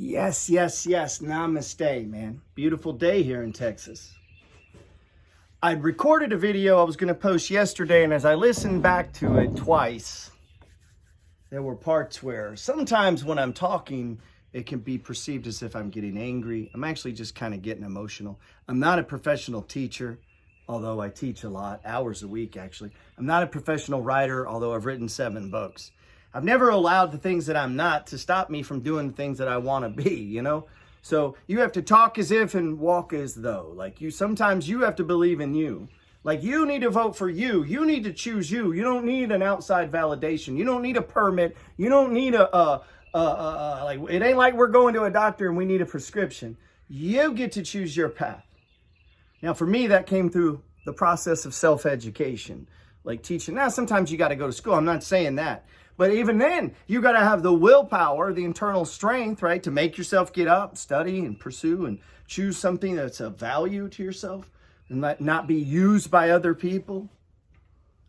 Yes, yes, yes. Namaste, man. Beautiful day here in Texas. I'd recorded a video I was going to post yesterday, and as I listened back to it twice, there were parts where sometimes when I'm talking, it can be perceived as if I'm getting angry. I'm actually just kind of getting emotional. I'm not a professional teacher, although I teach a lot, hours a week actually. I'm not a professional writer, although I've written 7 books. I've never allowed the things that I'm not to stop me from doing the things that I want to be, you know? So you have to talk as if and walk as though. Sometimes you have to believe in you. Like, you need to vote for you. You need to choose you. You don't need an outside validation. You don't need a permit. You don't need it ain't like we're going to a doctor and we need a prescription. You get to choose your path. Now, for me, that came through the process of self-education, like teaching. Now, sometimes you got to go to school. I'm not saying that. But even then, you got to have the willpower, the internal strength, right, to make yourself get up, study, and pursue, and choose something that's of value to yourself, and not be used by other people.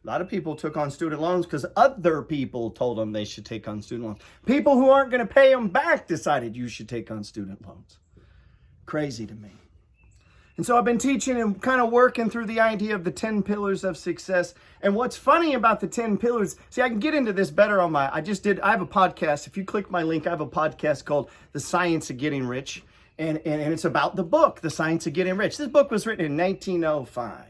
A lot of people took on student loans because other people told them they should take on student loans. People who aren't going to pay them back decided you should take on student loans. Crazy to me. And so I've been teaching and kind of working through the idea of the 10 pillars of success. And what's funny about the 10 pillars, see, I can get into this better on I have a podcast. If you click my link, I have a podcast called The Science of Getting Rich. And it's about the book, The Science of Getting Rich. This book was written in 1905.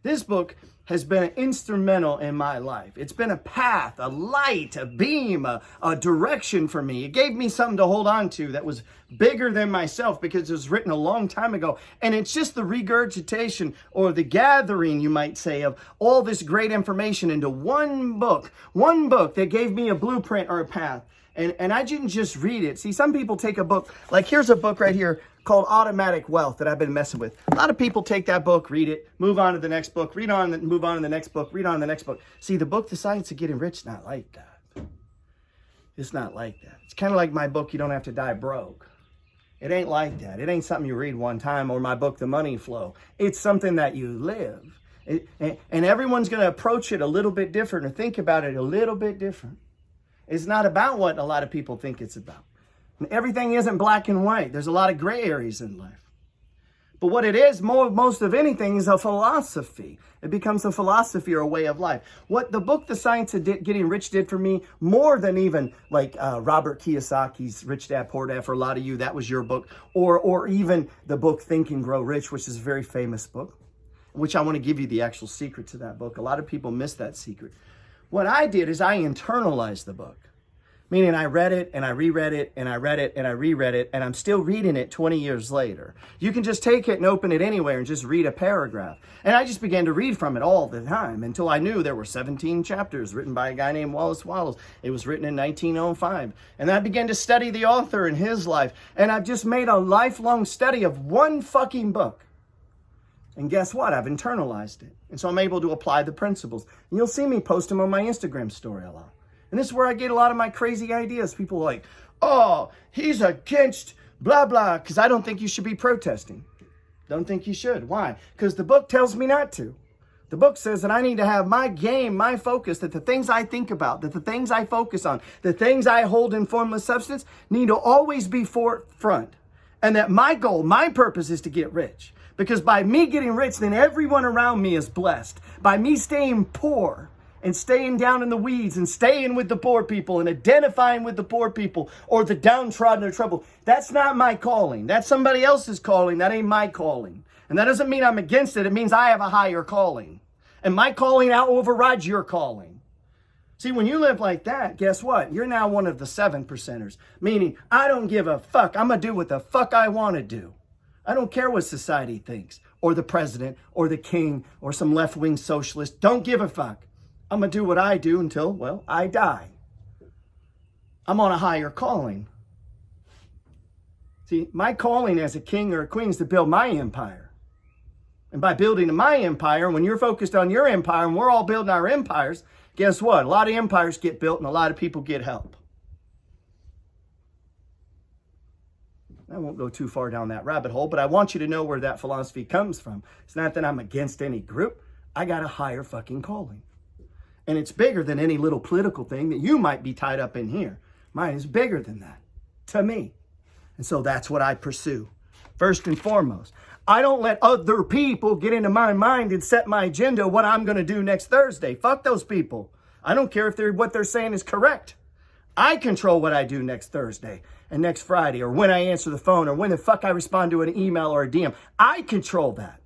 This book has been instrumental in my life. It's been a path, a light, a beam, a direction for me. It gave me something to hold on to that was bigger than myself because it was written a long time ago. And it's just the regurgitation or the gathering, you might say, of all this great information into one book that gave me a blueprint or a path. And I didn't just read it. See, some people take a book, like here's a book right here called Automatic Wealth that I've been messing with. A lot of people take that book, read it, move on to the next book, move on to the next book, read on to the next book. See, the book, The Science of Getting Rich, is not like that. It's not like that. It's kind of like my book, You Don't Have to Die Broke. It ain't like that. It ain't something you read one time, or my book, The Money Flow. It's something that you live. And everyone's going to approach it a little bit different or think about it a little bit different. It's not about what a lot of people think it's about. Everything isn't black and white. There's a lot of gray areas in life. But what it is, most of anything, is a philosophy. It becomes a philosophy or a way of life. What the book, The Science of Getting Rich, did for me, more than even like Robert Kiyosaki's Rich Dad, Poor Dad, for a lot of you, that was your book. Or even the book Think and Grow Rich, which is a very famous book, which I want to give you the actual secret to that book. A lot of people miss that secret. What I did is I internalized the book, meaning I read it and I reread it and I read it and I reread it, and I'm still reading it 20 years later. You can just take it and open it anywhere and just read a paragraph. And I just began to read from it all the time until I knew there were 17 chapters written by a guy named Wallace Wattles. It was written in 1905. And I began to study the author and his life. And I've just made a lifelong study of one fucking book. And guess what? I've internalized it. And so I'm able to apply the principles. And you'll see me post them on my Instagram story a lot. And this is where I get a lot of my crazy ideas. People are like, oh, he's against blah, blah, because I don't think you should be protesting. Don't think you should. Why? Because the book tells me not to. The book says that I need to have my game, my focus, that the things I think about, that the things I focus on, the things I hold in formless substance need to always be forefront. And that my goal, my purpose is to get rich. Because by me getting rich, then everyone around me is blessed. By me staying poor and staying down in the weeds and staying with the poor people and identifying with the poor people or the downtrodden or trouble, that's not my calling. That's somebody else's calling. That ain't my calling. And that doesn't mean I'm against it. It means I have a higher calling. And my calling out overrides your calling. See, when you live like that, guess what? You're now one of the 7%ers. Meaning, I don't give a fuck. I'm going to do what the fuck I want to do. I don't care what society thinks, or the president, or the king, or some left-wing socialist. Don't give a fuck. I'm going to do what I do until, well, I die. I'm on a higher calling. See, my calling as a king or a queen is to build my empire. And by building my empire, when you're focused on your empire, and we're all building our empires, guess what? A lot of empires get built and a lot of people get help. I won't go too far down that rabbit hole, but I want you to know where that philosophy comes from. It's not that I'm against any group. I got a higher fucking calling. And it's bigger than any little political thing that you might be tied up in here. Mine is bigger than that, to me. And so that's what I pursue. First and foremost, I don't let other people get into my mind and set my agenda what I'm going to do next Thursday. Fuck those people. I don't care if what they're saying is correct. I control what I do next Thursday and next Friday, or when I answer the phone, or when the fuck I respond to an email or a DM. I control that.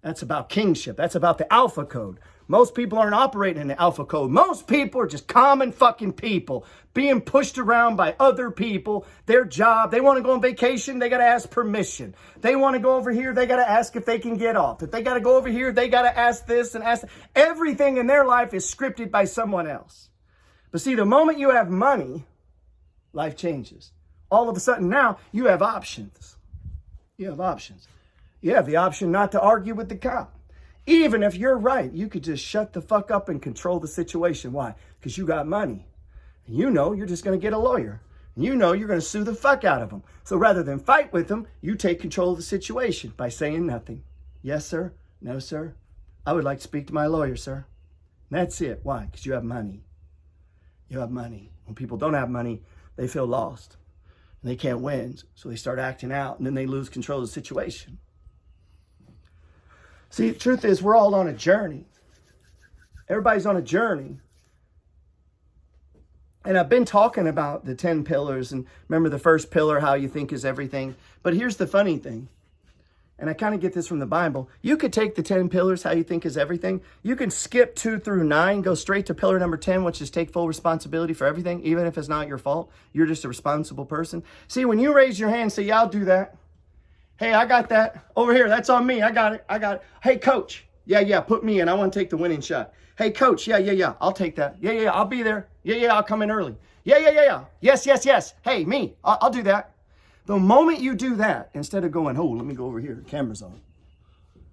That's about kingship. That's about the alpha code. Most people aren't operating in the alpha code. Most people are just common fucking people being pushed around by other people. Their job, they want to go on vacation, they got to ask permission. They want to go over here, they got to ask if they can get off. If they got to go over here, they got to ask this and ask that. Everything in their life is scripted by someone else. But see, the moment you have money, life changes. All of a sudden now, you have options. You have options. You have the option not to argue with the cop. Even if you're right, you could just shut the fuck up and control the situation. Why? Because you got money. And you know you're just going to get a lawyer. And you know you're going to sue the fuck out of them. So rather than fight with them, you take control of the situation by saying nothing. Yes, sir. No, sir. I would like to speak to my lawyer, sir. And that's it. Why? Because you have money. You have money. When people don't have money, they feel lost. And they can't win. So they start acting out, and then they lose control of the situation. See, the truth is, we're all on a journey. Everybody's on a journey. And I've been talking about the 10 pillars. And remember the first pillar, how you think is everything. But here's the funny thing. And I kind of get this from the Bible. You could take the 10 pillars, how you think is everything. You can skip 2 through 9, go straight to pillar number 10, which is take full responsibility for everything, even if it's not your fault. You're just a responsible person. See, when you raise your hand and say, yeah, I'll do that. Hey, I got that. Over here, that's on me. I got it. Hey, coach. Yeah, put me in. I want to take the winning shot. Hey, coach. Yeah. I'll take that. Yeah, I'll be there. Yeah, I'll come in early. Yeah. Yes. Hey, me. I'll do that. The moment you do that, instead of going, oh, let me go over here. The camera's on.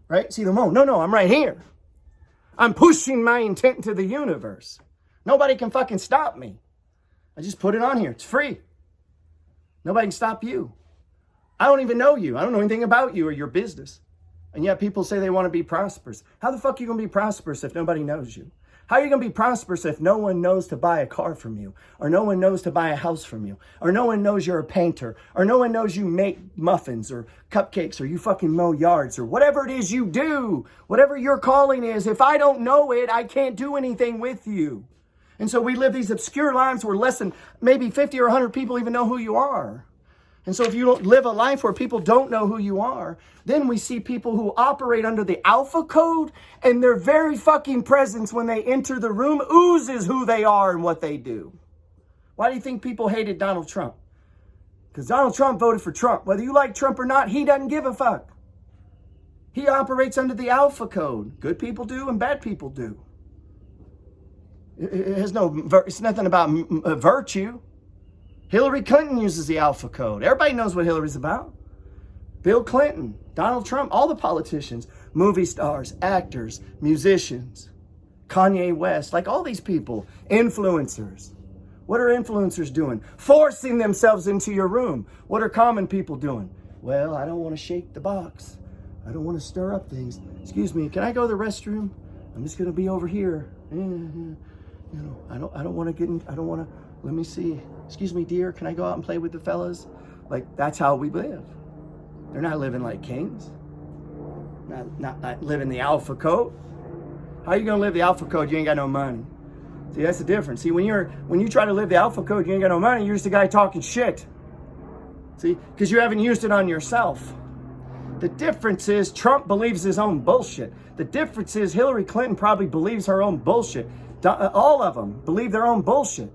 Right? See, the moment. No, I'm right here. I'm pushing my intent into the universe. Nobody can fucking stop me. I just put it on here. It's free. Nobody can stop you. I don't even know you. I don't know anything about you or your business. And yet people say they want to be prosperous. How the fuck are you going to be prosperous if nobody knows you? How are you going to be prosperous if no one knows to buy a car from you? Or no one knows to buy a house from you? Or no one knows you're a painter? Or no one knows you make muffins or cupcakes or you fucking mow yards or whatever it is you do? Whatever your calling is, if I don't know it, I can't do anything with you. And so we live these obscure lives where less than maybe 50 or 100 people even know who you are. And so if you don't live a life where people don't know who you are, then we see people who operate under the alpha code, and their very fucking presence when they enter the room oozes who they are and what they do. Why do you think people hated Donald Trump? Because Donald Trump voted for Trump. Whether you like Trump or not, he doesn't give a fuck. He operates under the alpha code. Good people do and bad people do. It's nothing about virtue. Hillary Clinton uses the alpha code. Everybody knows what Hillary's about. Bill Clinton, Donald Trump, all the politicians, movie stars, actors, musicians, Kanye West, like all these people, influencers. What are influencers doing? Forcing themselves into your room. What are common people doing? Well, I don't want to shake the box. I don't want to stir up things. Excuse me, can I go to the restroom? I'm just going to be over here. I don't want to get in, I don't want to, let me see. Excuse me, dear, can I go out and play with the fellas? Like, that's how we live. They're not living like kings. Not living the alpha code. How are you going to live the alpha code? You ain't got no money. See, that's the difference. See, when you try to live the alpha code, you ain't got no money. You're just a guy talking shit. See, because you haven't used it on yourself. The difference is Trump believes his own bullshit. The difference is Hillary Clinton probably believes her own bullshit. All of them believe their own bullshit.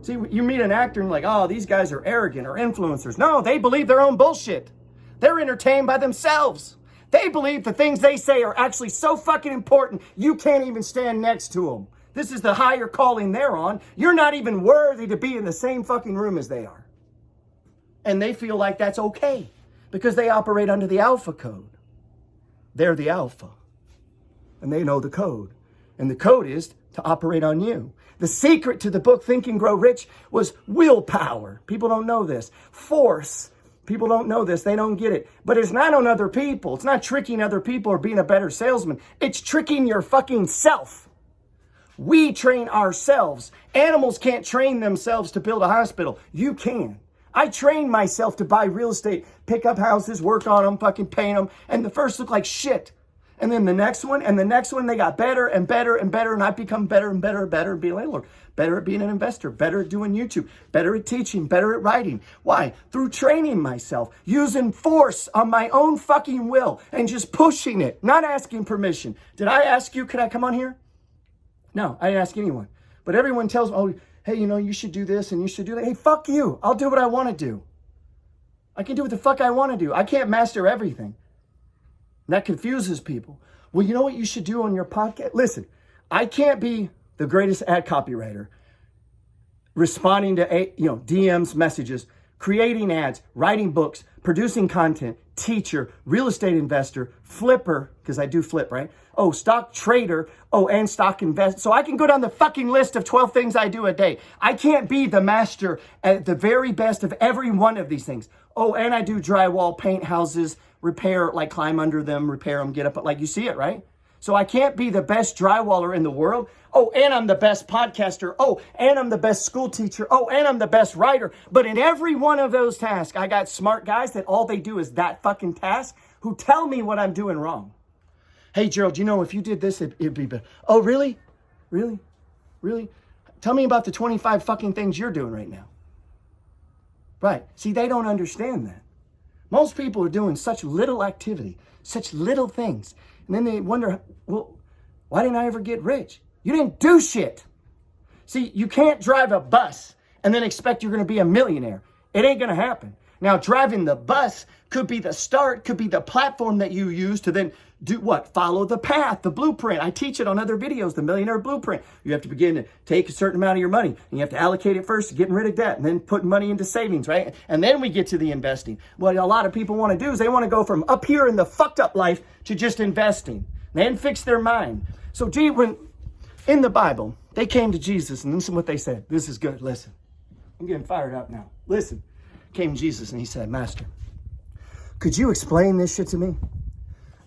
See, you meet an actor and like, oh, these guys are arrogant or influencers. No, they believe their own bullshit. They're entertained by themselves. They believe the things they say are actually so fucking important, you can't even stand next to them. This is the higher calling they're on. You're not even worthy to be in the same fucking room as they are. And they feel like that's okay because they operate under the alpha code. They're the alpha. And they know the code. And the code is to operate on you. The secret to the book Think and Grow Rich was willpower. People don't know this. Force. People don't know this. They don't get it. But it's not on other people. It's not tricking other people or being a better salesman. It's tricking your fucking self. We train ourselves. Animals can't train themselves to build a hospital. You can. I trained myself to buy real estate, pick up houses, work on them, fucking paint them. And the first looked like shit. And then the next one and the next one, they got better and better and better. And I've become better and better and better at being a landlord, better at being an investor, better at doing YouTube, better at teaching, better at writing. Why? Through training myself, using force on my own fucking will and just pushing it, not asking permission. Did I ask you, could I come on here? No, I didn't ask anyone. But everyone tells me, oh, hey, you know, you should do this and you should do that. Hey, fuck you. I'll do what I want to do. I can do what the fuck I want to do. I can't master everything. And that confuses people. Well, you know what you should do on your podcast? Listen, I can't be the greatest ad copywriter, responding to DMs, messages, creating ads, writing books, producing content, teacher, real estate investor, flipper, because I do flip, right? Oh, stock trader. Oh, and stock investor. So I can go down the fucking list of 12 things I do a day. I can't be the master at the very best of every one of these things. Oh, and I do drywall, paint houses, repair, like climb under them, repair them, get up, like you see it, right? So I can't be the best drywaller in the world. Oh, and I'm the best podcaster. Oh, and I'm the best school teacher. Oh, and I'm the best writer. But in every one of those tasks, I got smart guys that all they do is that fucking task who tell me what I'm doing wrong. Hey, Gerald, you know, if you did this, it'd be better. Oh, really? Really? Really? Tell me about the 25 fucking things you're doing right now. Right. See, they don't understand that. Most people are doing such little activity, such little things. And then they wonder, well, why didn't I ever get rich? You didn't do shit. See, you can't drive a bus and then expect you're going to be a millionaire. It ain't going to happen. Now, driving the bus could be the start, could be the platform that you use to then do what? Follow the path, the blueprint. I teach it on other videos, the Millionaire Blueprint. You have to begin to take a certain amount of your money, and you have to allocate it first to getting rid of debt, and then putting money into savings, right? And then we get to the investing. What a lot of people want to do is they want to go from up here in the fucked up life to just investing, then fix their mind. So, when in the Bible, they came to Jesus, and listen what they said. This is good. Listen. I'm getting fired up now. Listen. Came Jesus, and he said, Master, could you explain this shit to me?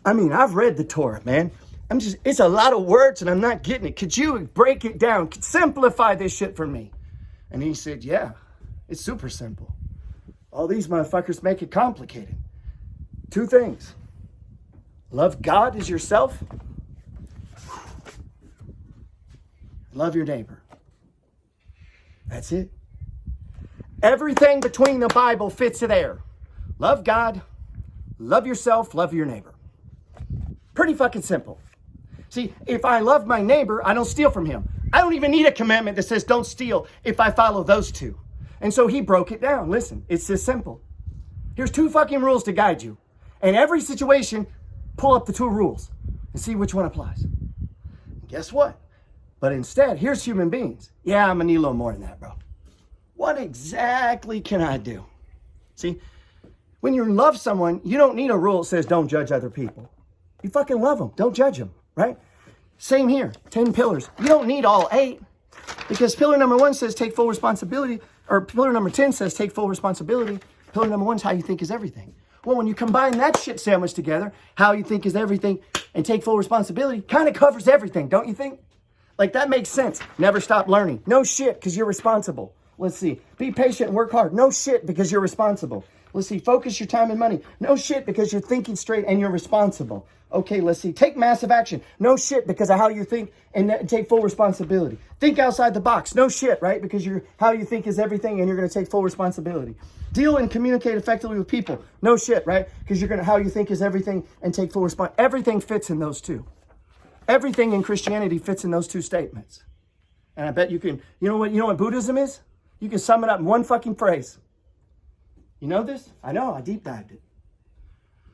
I mean, I've read the Torah, man. It's a lot of words and I'm not getting it. Could you break it down? Simplify this shit for me. And he said, yeah, it's super simple. All these motherfuckers make it complicated. 2 things. Love God as yourself. Love your neighbor. That's it. Everything between the Bible fits there. Love God, love yourself, love your neighbor. Pretty fucking simple. See, if I love my neighbor, I don't steal from him. I don't even need a commandment that says don't steal if I follow those 2. And so he broke it down. Listen, it's this simple. Here's 2 fucking rules to guide you. In every situation, pull up the 2 rules and see which one applies. And guess what? But instead, here's human beings. Yeah, I'm gonna need a little more than that, bro. What exactly can I do? See, when you love someone, you don't need a rule that says don't judge other people. You fucking love them. Don't judge them, right? Same here. 10 pillars. You don't need all 8 because pillar number 1 says take full responsibility, or pillar number 10 says take full responsibility. Pillar number 1 is how you think is everything. Well, when you combine that shit sandwich together, how you think is everything and take full responsibility kind of covers everything, don't you think? Like that makes sense. Never stop learning. No shit, because you're responsible. Let's see. Be patient and work hard. No shit, because you're responsible. Let's see. Focus your time and money. No shit, because you're thinking straight and you're responsible. Okay, let's see. Take massive action. No shit, because of how you think and take full responsibility. Think outside the box. No shit, right? Because how you think is everything and you're going to take full responsibility. Deal and communicate effectively with people. No shit, right? Because how you think is everything and take full responsibility. Everything fits in those 2. Everything in Christianity fits in those 2 statements. And I bet you can, you know what Buddhism is? You can sum it up in one fucking phrase. You know this? I know, I deep dived it.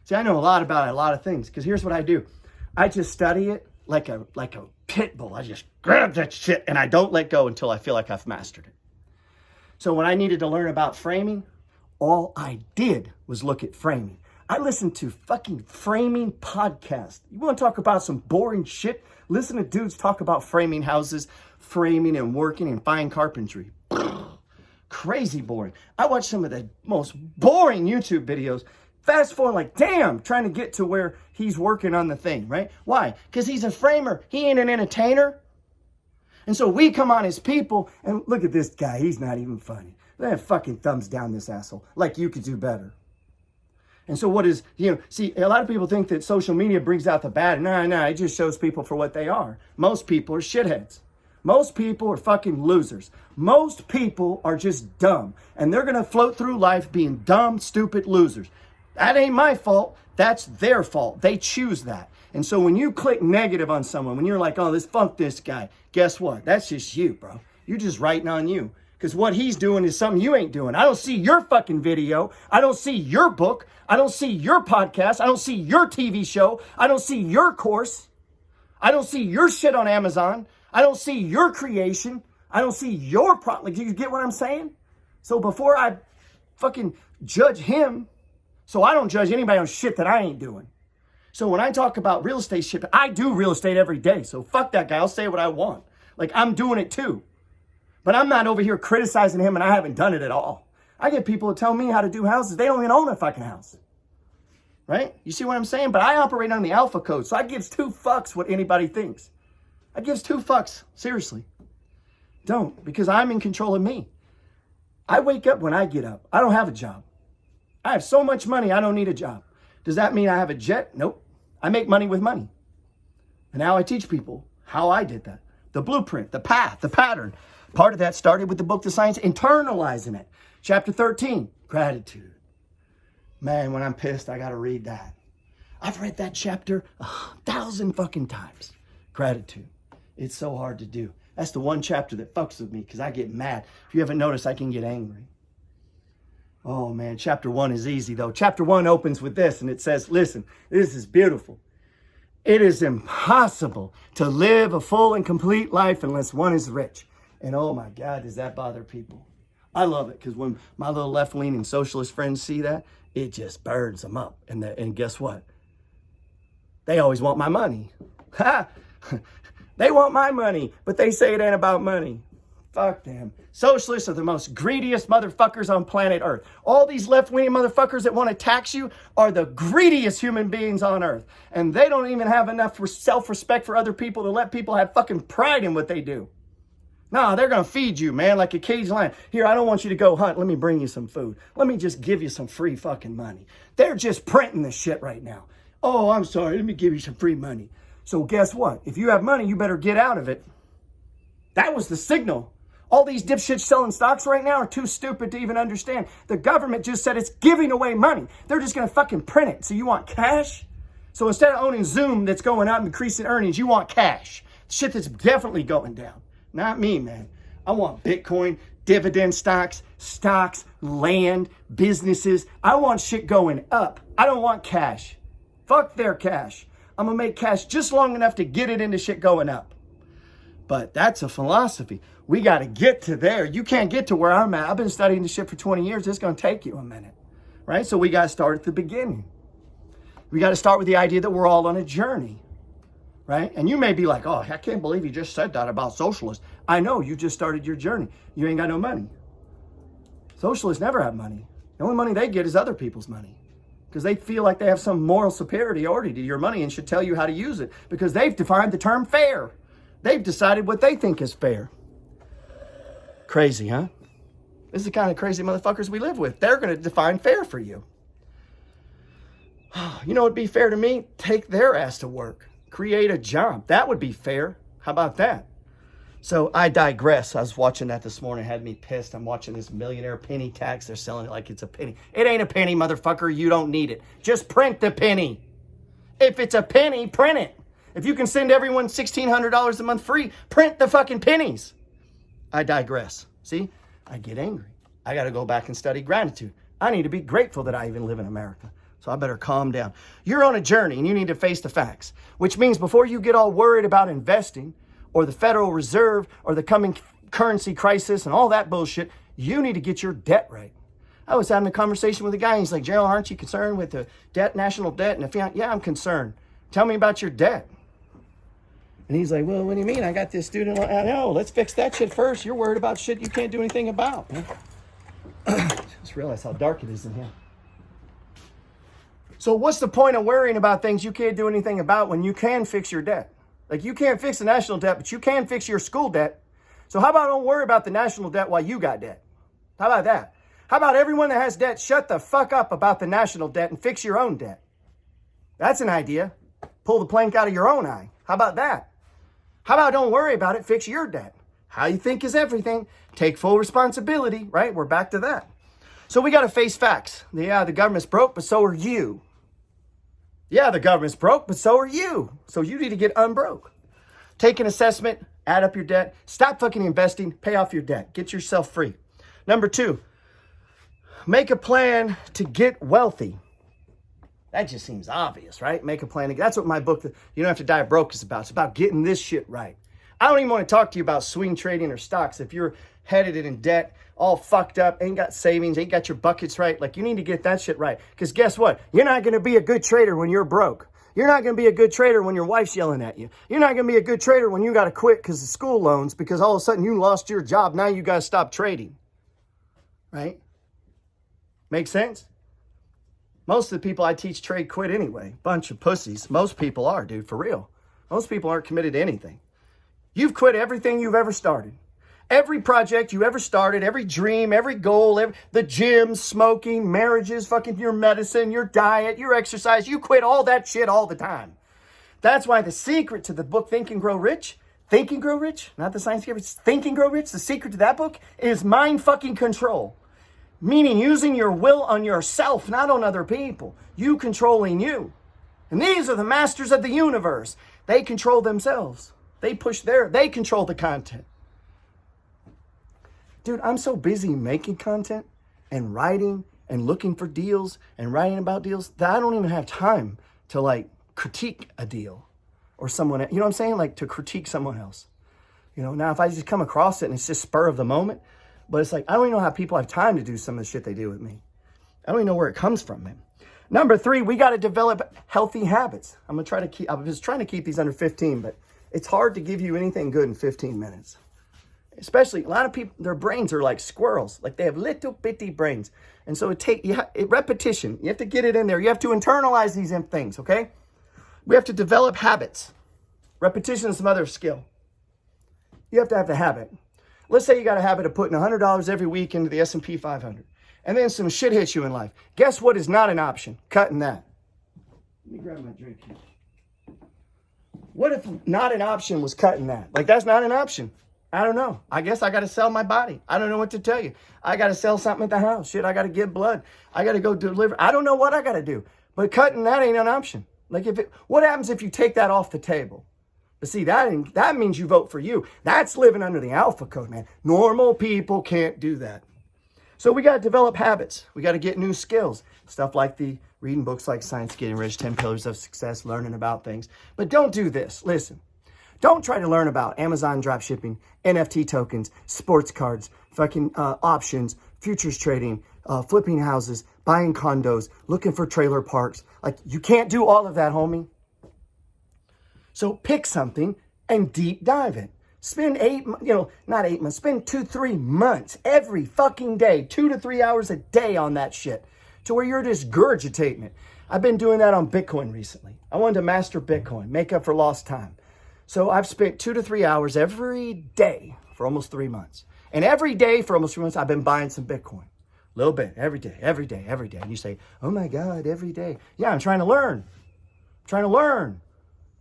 See, I know a lot about it, a lot of things, because here's what I do. I just study it like a pit bull. I just grab that shit and I don't let go until I feel like I've mastered it. So when I needed to learn about framing, all I did was look at framing. I listened to fucking framing podcasts. You want to talk about some boring shit? Listen to dudes talk about framing houses, framing and working and fine carpentry. Crazy boring. I watched some of the most boring YouTube videos. Fast forward, like, damn, trying to get to where he's working on the thing, right? Why? Because he's a framer. He ain't an entertainer. And so we come on as people, and look at this guy. He's not even funny. Then fucking thumbs down this asshole. Like you could do better. And so what is, see, a lot of people think that social media brings out the bad. No, it just shows people for what they are. Most people are shitheads. Most people are fucking losers. Most people are just dumb. And they're going to float through life being dumb, stupid losers. That ain't my fault. That's their fault. They choose that. And so when you click negative on someone, when you're like, oh, fuck this guy, guess what? That's just you, bro. You're just writing on you. Because what he's doing is something you ain't doing. I don't see your fucking video. I don't see your book. I don't see your podcast. I don't see your TV show. I don't see your course. I don't see your shit on Amazon. I don't see your creation. I don't see your product. Like, you get what I'm saying? So before I fucking judge him, so I don't judge anybody on shit that I ain't doing. So when I talk about real estate shit, I do real estate every day. So fuck that guy. I'll say what I want. Like, I'm doing it too. But I'm not over here criticizing him and I haven't done it at all. I get people to tell me how to do houses. They don't even own a fucking house. Right? You see what I'm saying? But I operate on the alpha code. So I gives two fucks what anybody thinks. I gives two fucks. Seriously. Don't. Because I'm in control of me. I wake up when I get up. I don't have a job. I have so much money, I don't need a job. Does that mean I have a jet? Nope. I make money with money. And now I teach people how I did that. The blueprint, the path, the pattern. Part of that started with the book, The Science, internalizing it. Chapter 13, gratitude. Man, when I'm pissed, I got to read that. I've read that chapter 1,000 fucking times. Gratitude. It's so hard to do. That's the one chapter that fucks with me because I get mad. If you haven't noticed, I can get angry. Oh man, chapter 1 is easy though. Chapter 1 opens with this and it says, listen, this is beautiful. It is impossible to live a full and complete life unless one is rich. And oh my God, does that bother people? I love it because when my little left-leaning socialist friends see that, it just burns them up. And guess what? They always want my money. Ha! They want my money, but they say it ain't about money. Fuck them. Socialists are the most greediest motherfuckers on planet Earth. All these left-wing motherfuckers that want to tax you are the greediest human beings on Earth. And they don't even have enough self-respect for other people to let people have fucking pride in what they do. No, they're going to feed you, man, like a caged lion. Here, I don't want you to go hunt. Let me bring you some food. Let me just give you some free fucking money. They're just printing this shit right now. Oh, I'm sorry. Let me give you some free money. So guess what? If you have money, you better get out of it. That was the signal. All these dipshits selling stocks right now are too stupid to even understand. The government just said it's giving away money. They're just going to fucking print it. So you want cash? So instead of owning Zoom that's going up and increasing earnings, you want cash. Shit that's definitely going down. Not me, man. I want Bitcoin, dividend stocks, land, businesses. I want shit going up. I don't want cash. Fuck their cash. I'm going to make cash just long enough to get it into shit going up. But that's a philosophy. We got to get to there. You can't get to where I'm at. I've been studying this shit for 20 years. It's going to take you a minute, right? So we got to start at the beginning. We got to start with the idea that we're all on a journey, right? And you may be like, oh, I can't believe you just said that about socialists. I know, you just started your journey. You ain't got no money. Socialists never have money. The only money they get is other people's money because they feel like they have some moral superiority to your money and should tell you how to use it because they've defined the term fair. They've decided what they think is fair. Crazy, huh? This is the kind of crazy motherfuckers we live with. They're going to define fair for you. You know what would be fair to me? Take their ass to work. Create a job. That would be fair. How about that? So I digress. I was watching that this morning. It had me pissed. I'm watching this millionaire penny tax. They're selling it like it's a penny. It ain't a penny, motherfucker. You don't need it. Just print the penny. If it's a penny, print it. If you can send everyone $1,600 a month free, print the fucking pennies. I digress. See, I get angry. I got to go back and study gratitude. I need to be grateful that I even live in America. So I better calm down. You're on a journey and you need to face the facts, which means before you get all worried about investing or the Federal Reserve or the coming currency crisis and all that bullshit, you need to get your debt right. I was having a conversation with a guy. And he's like, Gerald, aren't you concerned with the debt, national debt? And yeah, I'm concerned. Tell me about your debt. And he's like, well, what do you mean? I got this student loan. I know, let's fix that shit first. You're worried about shit you can't do anything about. Just realized how dark it is in here. So what's the point of worrying about things you can't do anything about when you can fix your debt? Like you can't fix the national debt, but you can fix your school debt. So how about don't worry about the national debt while you got debt? How about that? How about everyone that has debt, shut the fuck up about the national debt and fix your own debt? That's an idea. Pull the plank out of your own eye. How about that? How about don't worry about it, fix your debt? How you think is everything. Take full responsibility, right? We're back to that. So we got to face facts. Yeah, the government's broke, but so are you. Yeah, the government's broke, but so are you. So you need to get unbroke. Take an assessment, add up your debt, stop fucking investing, pay off your debt, get yourself free. Number 2, make a plan to get wealthy. That just seems obvious, right? Make a plan. That's what my book, You Don't Have to Die Broke, is about. It's about getting this shit right. I don't even want to talk to you about swing trading or stocks. If you're headed in debt, all fucked up, ain't got savings, ain't got your buckets right, like you need to get that shit right. Because guess what? You're not going to be a good trader when you're broke. You're not going to be a good trader when your wife's yelling at you. You're not going to be a good trader when you got to quit because of school loans, because all of a sudden you lost your job. Now you got to stop trading. Right? Make sense? Most of the people I teach trade quit anyway. Bunch of pussies. Most people are, dude, for real. Most people aren't committed to anything. You've quit everything you've ever started. Every project you ever started, every dream, every goal, the gym, smoking, marriages, fucking your medicine, your diet, your exercise, you quit all that shit all the time. That's why the secret to the book Think and Grow Rich, not the science giver, Think and Grow Rich, the secret to that book is mind fucking control. Meaning using your will on yourself, not on other people. You controlling you. And these are the masters of the universe. They control themselves. They control the content. Dude, I'm so busy making content and writing and looking for deals and writing about deals that I don't even have time to like critique a deal or someone, you know what I'm saying? Like to critique someone else. You know, now if I just come across it and it's just spur of the moment, but it's like, I don't even know how people have time to do some of the shit they do with me. I don't even know where it comes from, man. Number 3, we got to develop healthy habits. I was trying to keep these under 15, but it's hard to give you anything good in 15 minutes. Especially a lot of people, their brains are like squirrels. Like they have little bitty brains. And so repetition. You have to get it in there. You have to internalize these things, okay? We have to develop habits. Repetition is some other skill. You have to have the habit. Let's say you got a habit of putting $100 every week into the S&P 500. And then some shit hits you in life. Guess what is not an option? Cutting that. Let me grab my drink here. What if not an option was cutting that? Like that's not an option. I don't know. I guess I got to sell my body. I don't know what to tell you. I got to sell something at the house. Shit, I got to give blood. I got to go deliver. I don't know what I got to do. But cutting that ain't an option. Like what happens if you take that off the table? But see, that means you vote for you. That's living under the alpha code, man. Normal people can't do that. So we got to develop habits. We got to get new skills. Stuff like the reading books like Science Getting Rich, 10 Pillars of Success, learning about things. But don't do this. Listen. Don't try to learn about Amazon dropshipping, NFT tokens, sports cards, fucking options, futures trading, flipping houses, buying condos, looking for trailer parks. Like, you can't do all of that, homie. So pick something and deep dive it. Spend spend 2-3 months every fucking day, 2 to 3 hours a day on that shit to where you're just gurgitating it. I've been doing that on Bitcoin recently. I wanted to master Bitcoin, make up for lost time. So I've spent 2 to 3 hours every day for almost 3 months. And every day for almost 3 months, I've been buying some Bitcoin. A little bit, every day. And you say, oh my God, every day. Yeah, I'm trying to learn.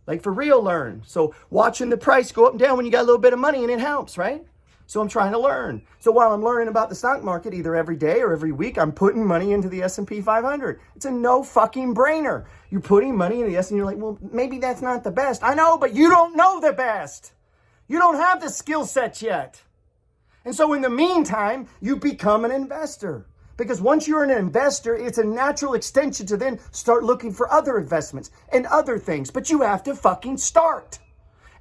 Like for real learn. So watching the price go up and down when you got a little bit of money and it helps, right? So I'm trying to learn. So while I'm learning about the stock market, either every day or every week, I'm putting money into the S&P 500. It's a no fucking brainer. You're putting money in the S&P and you're like, well, maybe that's not the best. I know, but you don't know the best. You don't have the skill set yet. And so in the meantime, you become an investor. Because once you're an investor, it's a natural extension to then start looking for other investments and other things. But you have to fucking start.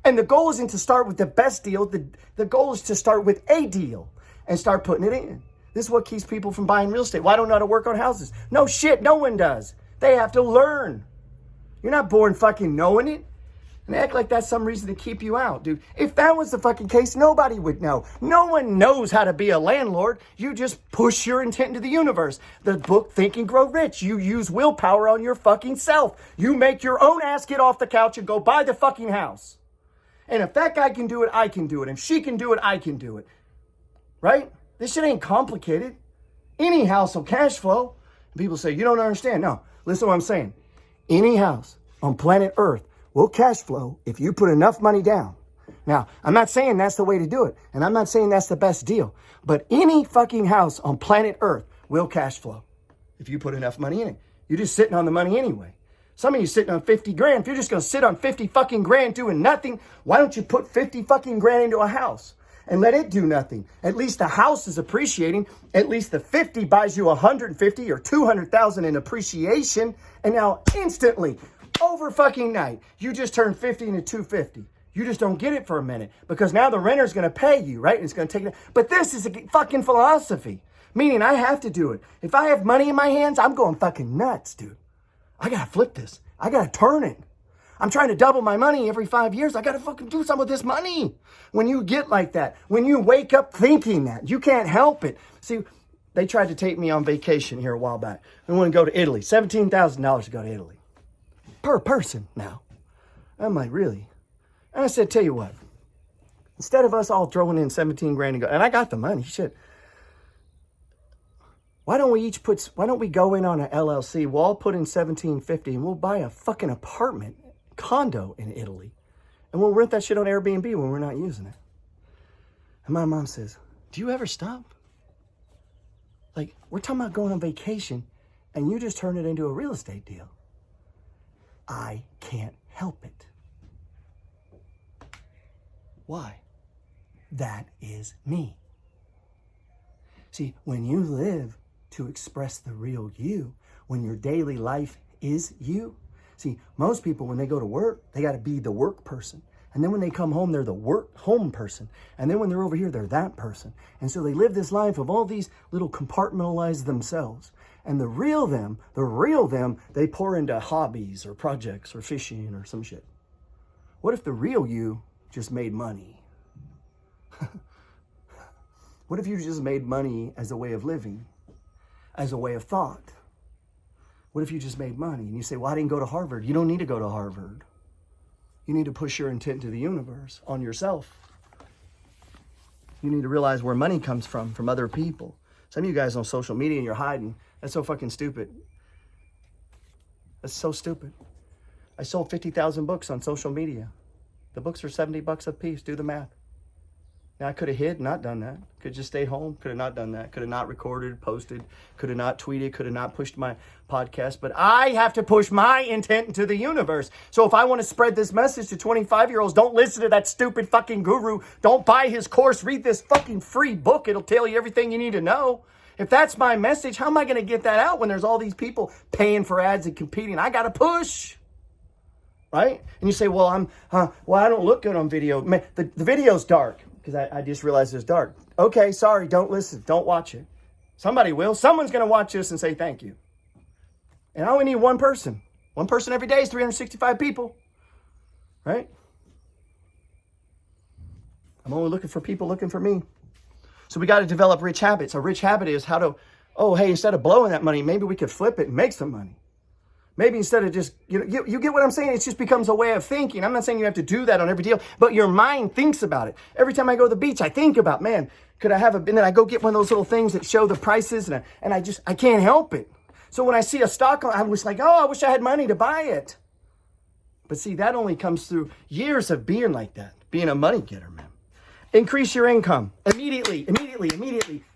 And the goal isn't to start with the best deal. The goal is to start with a deal and start putting it in. This is what keeps people from buying real estate. Well, I don't know how to work on houses. No shit, no one does. They have to learn. You're not born fucking knowing it. And act like that's some reason to keep you out, dude. If that was the fucking case, nobody would know. No one knows how to be a landlord. You just push your intent into the universe. The book Think and Grow Rich. You use willpower on your fucking self. You make your own ass get off the couch and go buy the fucking house. And if that guy can do it, I can do it. If she can do it, I can do it. Right? This shit ain't complicated. Any house will cash flow. And people say, you don't understand. No, listen to what I'm saying. Any house on planet Earth will cash flow if you put enough money down. Now, I'm not saying that's the way to do it. And I'm not saying that's the best deal. But any fucking house on planet Earth will cash flow if you put enough money in it. You're just sitting on the money anyway. Some of you sitting on 50 grand. If you're just going to sit on 50 fucking grand doing nothing, why don't you put 50 fucking grand into a house and let it do nothing? At least the house is appreciating. At least the 50 buys you 150 or 200,000 in appreciation. And now instantly, over fucking night, you just turned 50 into 250. You just don't get it for a minute because now the renter's going to pay you, right? And it's going to take it. But this is a fucking philosophy, meaning I have to do it. If I have money in my hands, I'm going fucking nuts, dude. I got to flip this. I got to turn it. I'm trying to double my money every 5 years. I got to fucking do something with this money. When you get like that, when you wake up thinking that, you can't help it. See, they tried to take me on vacation here a while back. I want to go to Italy. $17,000 to go to Italy. Per person now. I'm like, really? And I said, tell you what, instead of us all throwing in 17 grand and go, and I got the money, shit. Why don't we go in on an LLC? We'll all put in $1,750 and we'll buy a fucking apartment, condo in Italy. And we'll rent that shit on Airbnb when we're not using it. And my mom says, do you ever stop? Like, we're talking about going on vacation and you just turn it into a real estate deal. I can't help it. Why? That is me. See, when you live to express the real you, when your daily life is you, see, most people, when they go to work, they got to be the work person. And then when they come home, they're the work home person. And then when they're over here, they're that person. And so they live this life of all these little compartmentalized themselves. And the real them, they pour into hobbies or projects or fishing or some shit. What if the real you just made money? What if you just made money as a way of living, as a way of thought? What if you just made money and you say, well, I didn't go to Harvard. You don't need to go to Harvard. You need to push your intent to the universe on yourself. You need to realize where money comes from other people. Some of you guys on social media and you're hiding. That's so fucking stupid. That's so stupid. I sold 50,000 books on social media. The books are $70 a piece. Do the math. Now, I could have hid, not done that. Could have just stayed home. Could have not done that. Could have not recorded, posted. Could have not tweeted. Could have not pushed my podcast. But I have to push my intent into the universe. So if I want to spread this message to 25-year-olds, don't listen to that stupid fucking guru. Don't buy his course. Read this fucking free book. It'll tell you everything you need to know. If that's my message, how am I going to get that out when there's all these people paying for ads and competing? I got to push. Right? And you say, well, I don't look good on video. Man, the video's dark. Because I just realized it's dark. Okay, sorry, don't listen. Don't watch it. Somebody will. Someone's going to watch this and say thank you. And I only need one person. One person every day is 365 people. Right? I'm only looking for people looking for me. So we got to develop rich habits. A rich habit is how to, hey, instead of blowing that money, maybe we could flip it and make some money. Maybe instead of just, you get what I'm saying? It just becomes a way of thinking. I'm not saying you have to do that on every deal, but your mind thinks about it. Every time I go to the beach, I think about, man, could I have and then I go get one of those little things that show the prices and I can't help it. So when I see a stock, I was like, I wish I had money to buy it. But see, that only comes through years of being like that, being a money getter, man. Increase your income immediately.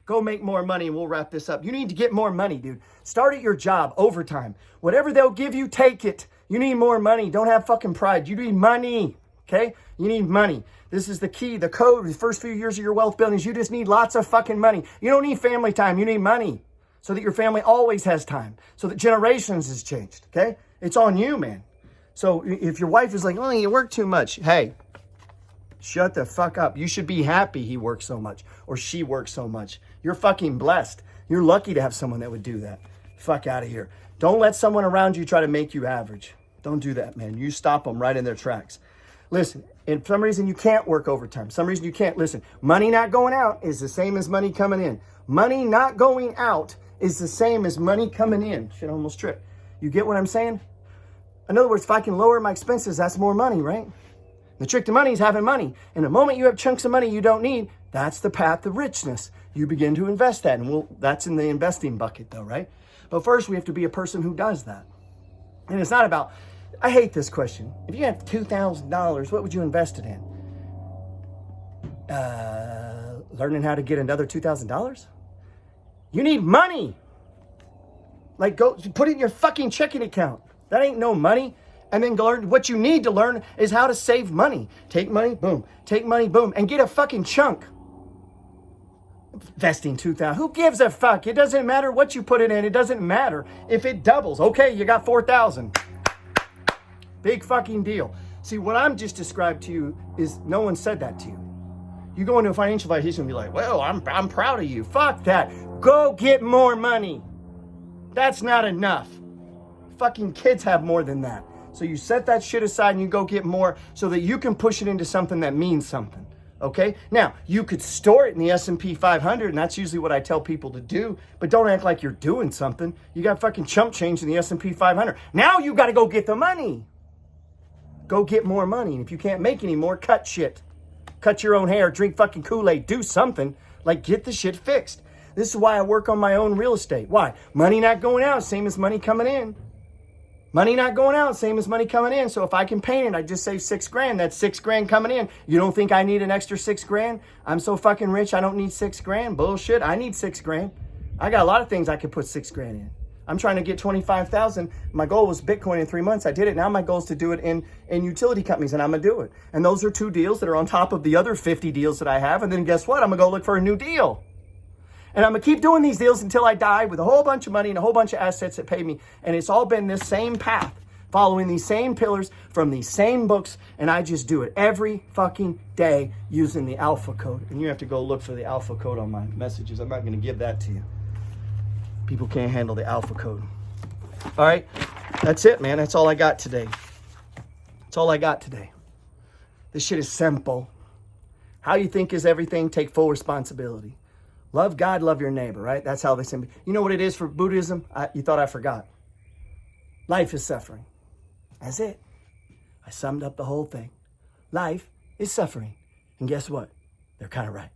Go make more money and we'll wrap this up. You need to get more money, dude. Start at your job, overtime. Whatever they'll give you, take it. You need more money. Don't have fucking pride. You need money, okay? You need money. This is the key, the code, the first few years of your wealth building is you just need lots of fucking money. You don't need family time. You need money so that your family always has time, so that generations has changed, okay? It's on you, man. So if your wife is like, you work too much. Hey, shut the fuck up. You should be happy he works so much or she works so much. You're fucking blessed. You're lucky to have someone that would do that. Fuck out of here. Don't let someone around you try to make you average. Don't do that, man. You stop them right in their tracks. Listen, if for some reason you can't work overtime, some reason you can't, listen, money not going out is the same as money coming in. Money not going out is the same as money coming in. Shit, almost tripped. You get what I'm saying? In other words, if I can lower my expenses, that's more money, right? The trick to money is having money. And the moment you have chunks of money you don't need, that's the path to richness. You begin to invest that, and that's in the investing bucket though, right? But first we have to be a person who does that. And it's not about, I hate this question. If you have $2,000, what would you invest it in? Learning how to get another $2,000? You need money. Like, go put it in your fucking checking account. That ain't no money. And then learn what you need to learn is how to save money. Take money, boom. Take money, boom. And get a fucking chunk. Investing $2,000. Who gives a fuck? It doesn't matter what you put it in. It doesn't matter if it doubles. Okay, you got $4,000. Big fucking deal. See, what I'm just described to you is no one said that to you. You go into a financial advisor and be like, well, I'm proud of you. Fuck that. Go get more money. That's not enough. Fucking kids have more than that. So you set that shit aside and you go get more so that you can push it into something that means something. Okay? Now, you could store it in the S&P 500, and that's usually what I tell people to do, but don't act like you're doing something. You got fucking chump change in the S&P 500. Now you got to go get the money. Go get more money. And if you can't make any more, cut shit. Cut your own hair, drink fucking Kool-Aid, do something. Like, get the shit fixed. This is why I work on my own real estate. Why? Money not going out, same as money coming in. Money not going out, same as money coming in. So if I can paint it, I just save $6,000. That's $6,000 coming in. You don't think I need an extra $6,000? I'm so fucking rich, I don't need $6,000. Bullshit, I need $6,000. I got a lot of things I could put $6,000 in. I'm trying to get 25,000. My goal was Bitcoin in 3 months. I did it. Now my goal is to do it in utility companies, and I'm going to do it. And those are 2 deals that are on top of the other 50 deals that I have. And then guess what? I'm going to go look for a new deal. And I'm going to keep doing these deals until I die with a whole bunch of money and a whole bunch of assets that pay me. And it's all been this same path, following these same pillars from these same books. And I just do it every fucking day using the alpha code. And you have to go look for the alpha code on my messages. I'm not going to give that to you. People can't handle the alpha code. All right. That's it, man. That's all I got today. That's all I got today. This shit is simple. How you think is everything. Take full responsibility. Love God, love your neighbor, right? That's how they say. You know what it is for Buddhism? You thought I forgot. Life is suffering. That's it. I summed up the whole thing. Life is suffering. And guess what? They're kind of right.